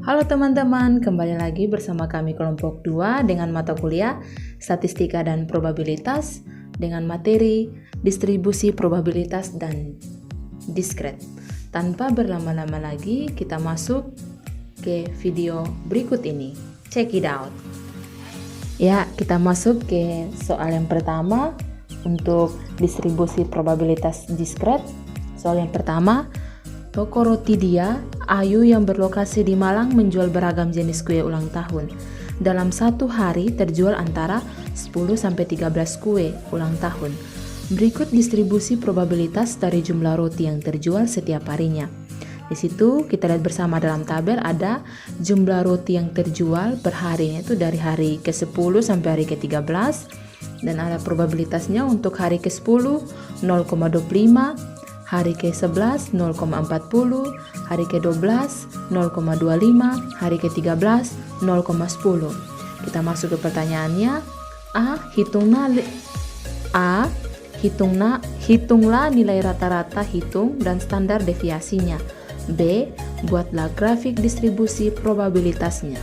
Halo teman-teman, kembali lagi bersama kami kelompok 2 dengan mata kuliah Statistika dan Probabilitas dengan materi Distribusi Probabilitas dan Diskret. Tanpa berlama-lama lagi, kita masuk ke video berikut ini. Check it out. Ya, kita masuk ke soal yang pertama untuk distribusi probabilitas diskret. Soal yang pertama, toko roti Dia, Ayu yang berlokasi di Malang menjual beragam jenis kue ulang tahun. Dalam satu hari terjual antara 10-13 kue ulang tahun. Berikut distribusi probabilitas dari jumlah roti yang terjual setiap harinya. Di situ kita lihat bersama dalam tabel ada jumlah roti yang terjual per harinya itu dari hari ke-10 sampai hari ke-13 dan ada probabilitasnya untuk hari ke-10 0,25, hari ke-11 0,40, hari ke-12 0,25, hari ke-13 0,10. Kita masuk ke pertanyaannya. Hitunglah nilai rata-rata hitung dan standar deviasinya. B. Buatlah grafik distribusi probabilitasnya.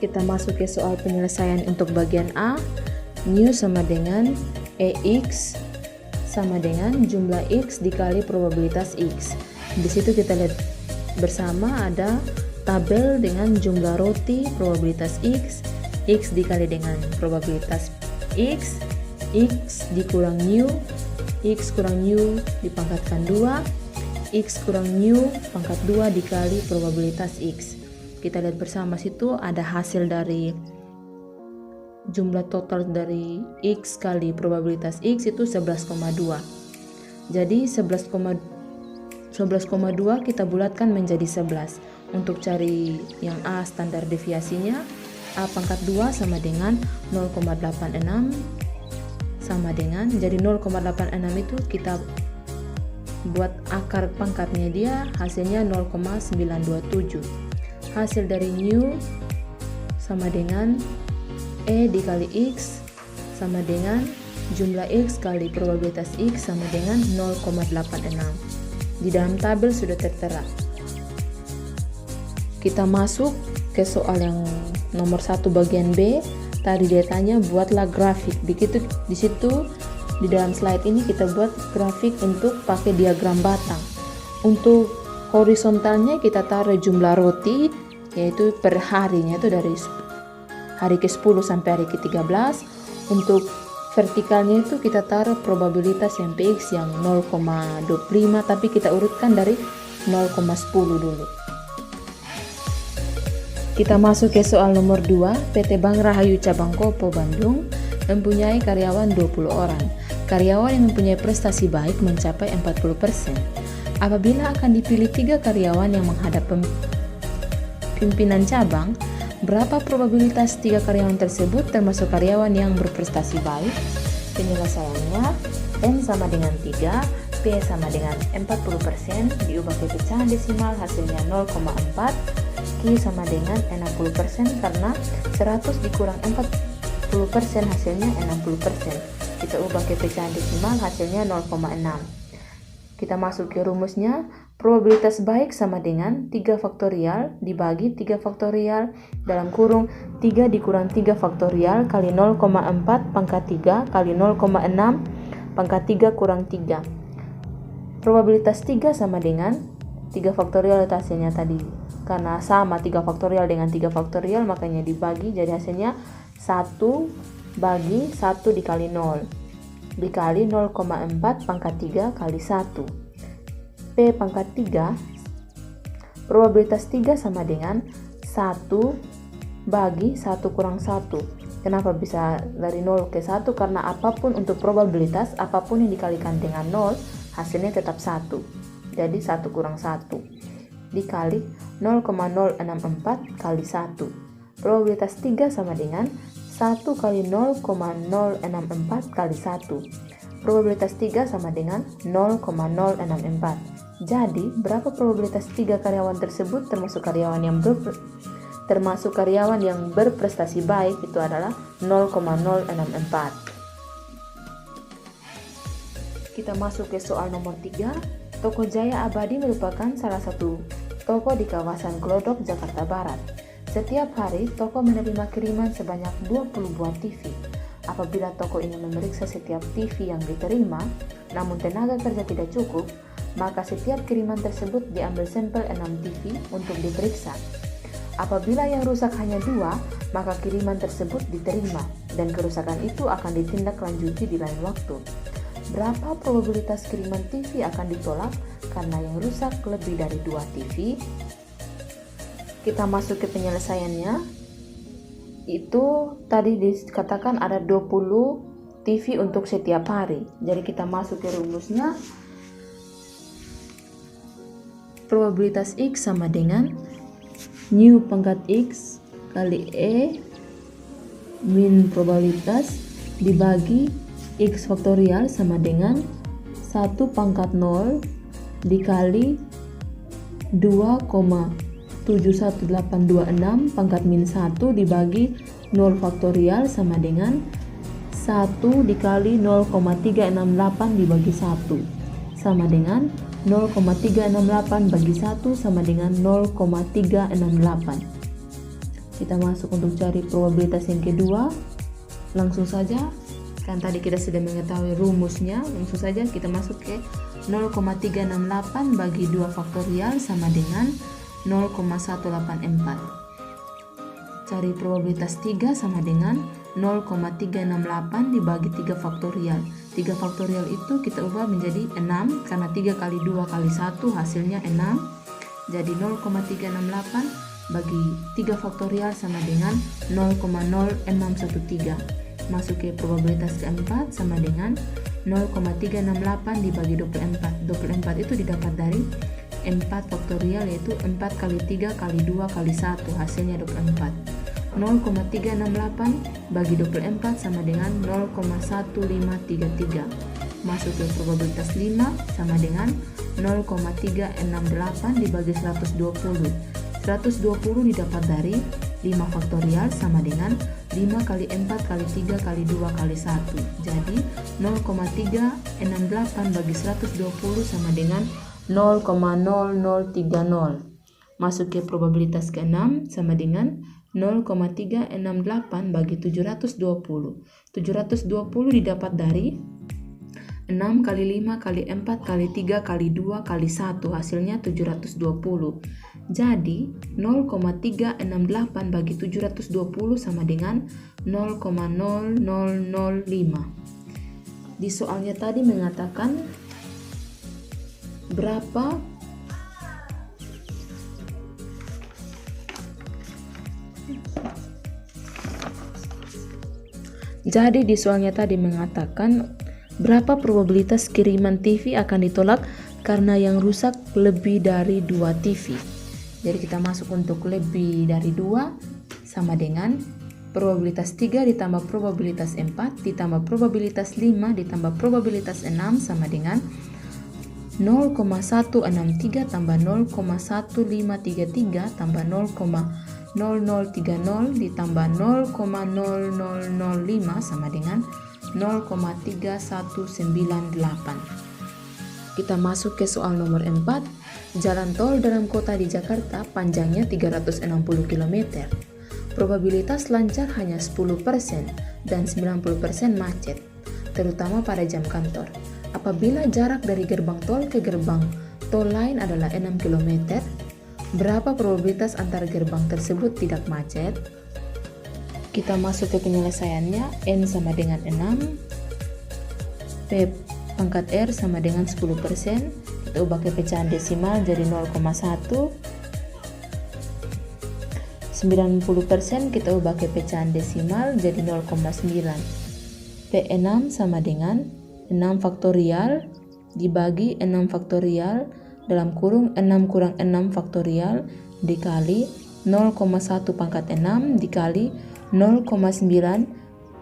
Kita masuk ke soal penyelesaian untuk bagian A. New sama dengan EX sama dengan jumlah X dikali probabilitas X. Di situ kita lihat bersama ada tabel dengan jumlah roti probabilitas X, X dikali dengan probabilitas X, X dikurang new, X kurang new dipangkatkan 2, X kurang new pangkat 2 dikali probabilitas X. Kita lihat bersama situ ada hasil dari jumlah total dari X kali probabilitas X itu 11,2. Jadi 11,2 kita bulatkan menjadi 11. Untuk cari yang A standar deviasinya, A pangkat 2 sama dengan 0,86 sama dengan, jadi 0,86 itu kita buat akar pangkatnya dia, hasilnya 0,927. Hasil dari new sama dengan E dikali X sama dengan jumlah X kali probabilitas X sama dengan 0,86. Di dalam tabel sudah tertera. Kita masuk ke soal yang nomor 1 bagian B. Tadi dia tanya buatlah grafik. Di situ di dalam slide ini kita buat grafik untuk pakai diagram batang. Untuk horizontalnya kita taruh jumlah roti yaitu per harinya itu dari hari ke-10 sampai hari ke-13. Untuk vertikalnya itu kita taruh probabilitas yang PX yang 0,25 tapi kita urutkan dari 0,10 dulu. Kita masuk ke soal nomor 2. PT Bank Rahayu Cabang Kopo Bandung mempunyai karyawan 20 orang. Karyawan yang mempunyai prestasi baik mencapai 40%. Apabila akan dipilih 3 karyawan yang menghadap pimpinan cabang, berapa probabilitas 3 karyawan tersebut termasuk karyawan yang berprestasi baik? Penyelesaiannya, N sama dengan 3, P sama dengan 40%, diubah ke pecahan desimal hasilnya 0,4, Q sama dengan 60% karena 100 dikurang 40% hasilnya 60%. Kita ubah ke pecahan desimal hasilnya 0,6. Kita masuk ke rumusnya. Probabilitas baik sama dengan 3 faktorial dibagi 3 faktorial dalam kurung 3 dikurang 3 faktorial kali 0,4 pangkat 3 kali 0,6 pangkat 3 kurang 3. Probabilitas 3 sama dengan 3 faktorial itu hasilnya tadi. Karena sama 3 faktorial dengan 3 faktorial makanya dibagi, jadi hasilnya 1 bagi 1 dikali 0 dikali 0,4 pangkat 3 kali 1. P pangkat 3, probabilitas 3 sama dengan 1 bagi 1 kurang 1. Kenapa bisa dari 0 ke 1? Karena apapun untuk probabilitas, apapun yang dikalikan dengan 0 hasilnya tetap 1. Jadi 1 kurang 1 dikali 0,064 kali 1. Probabilitas 3 sama dengan 1 kali 0,064 kali 1. Probabilitas 3 sama dengan 0,064. Jadi, berapa probabilitas 3 karyawan tersebut termasuk karyawan yang berprestasi baik itu adalah 0,064. Kita masuk ke soal nomor 3. Toko Jaya Abadi merupakan salah satu toko di kawasan Glodok, Jakarta Barat. Setiap hari, toko menerima kiriman sebanyak 20 buah TV. Apabila toko ingin memeriksa setiap TV yang diterima, namun tenaga kerja tidak cukup, maka setiap kiriman tersebut diambil sampel 6 TV untuk diperiksa. Apabila yang rusak hanya 2, maka kiriman tersebut diterima dan kerusakan itu akan ditindaklanjuti di lain waktu. Berapa probabilitas kiriman TV akan ditolak karena yang rusak lebih dari 2 TV? Kita masuk ke penyelesaiannya. Itu tadi dikatakan ada 20 TV untuk setiap hari. Jadi kita masuk ke rumusnya. Probabilitas X sama dengan new pangkat X kali E min probabilitas dibagi X faktorial sama dengan 1 pangkat 0 dikali 2,71826 pangkat min 1 dibagi 0 faktorial sama dengan 1 dikali 0,368 dibagi 1 sama dengan 0,368 bagi 1 sama dengan 0,368. Kita masuk untuk cari probabilitas yang kedua. Langsung saja, kan tadi kita sudah mengetahui rumusnya, langsung saja kita masuk ke 0,368 bagi 2 faktorial sama dengan 0,184. Cari probabilitas 3 sama dengan 0,368 dibagi 3 faktorial. 3 faktorial itu kita ubah menjadi 6 karena 3 kali 2 kali 1 hasilnya 6. Jadi 0,368 bagi 3 faktorial sama dengan 0,0613. Masuk ke probabilitas keempat sama dengan 0,368 dibagi 24. 24 itu didapat dari 4 faktorial yaitu 4 kali 3 kali 2 kali 1 hasilnya 24. 0,368 bagi 24 sama dengan 0,1533. Masuk ke probabilitas 5 sama dengan 0,368 dibagi 120. 120 didapat dari 5 faktorial sama dengan 5 kali 4 kali 3 kali 2 kali 1. Jadi 0,368 bagi 120 sama dengan 0,0030. Masuk ke probabilitas ke-6 sama dengan 0,368 bagi 720. 720 didapat dari 6 kali 5 kali 4 kali 3 kali 2 kali 1 hasilnya 720. Jadi 0,368 bagi 720 sama dengan 0,0005. Di soalnya tadi mengatakan berapa Jadi di soalnya tadi mengatakan berapa probabilitas kiriman TV akan ditolak karena yang rusak lebih dari 2 TV. Jadi kita masuk untuk lebih dari 2 sama dengan probabilitas 3 ditambah probabilitas 4 ditambah probabilitas 5 ditambah probabilitas 6 sama dengan 0,163 tambah 0,1533 tambah 0,0030 ditambah 0,0005 sama dengan 0,3198. Kita masuk ke soal nomor 4. Jalan tol dalam kota di Jakarta panjangnya 360 km. Probabilitas lancar hanya 10% dan 90% macet, terutama pada jam kantor. Apabila jarak dari gerbang tol ke gerbang tol lain adalah 6 km, berapa probabilitas antara gerbang tersebut tidak macet? Kita masuk ke penyelesaiannya. N sama dengan 6, P pangkat R sama dengan 10%. Kita ubah ke pecahan desimal jadi 0,1. 90% kita ubah ke pecahan desimal jadi 0,9. P6 sama dengan 6 faktorial dibagi 6 faktorial dalam kurung 6 kurang 6 faktorial dikali 0,1 pangkat 6 dikali 0,9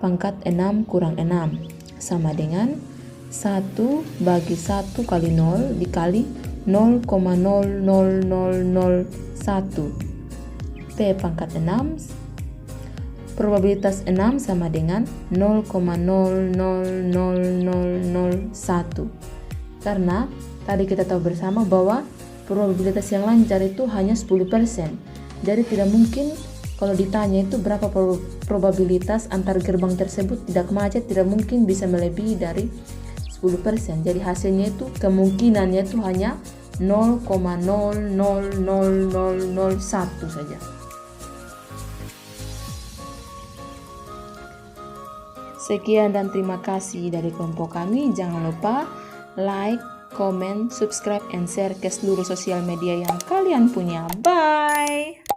pangkat 6 kurang 6 sama dengan 1 bagi 1 kali 0 dikali 0,00001. P pangkat 6. Probabilitas 6 sama dengan 0,00001. Karena tadi kita tahu bersama bahwa probabilitas yang lancar itu hanya 10%. Jadi tidak mungkin kalau ditanya itu berapa probabilitas antar gerbang tersebut tidak macet, tidak mungkin bisa melebihi dari 10%. Jadi hasilnya itu kemungkinannya itu hanya 0,00001 saja. Sekian dan terima kasih dari kelompok kami. Jangan lupa like, comment, subscribe, and share ke seluruh sosial media yang kalian punya. Bye!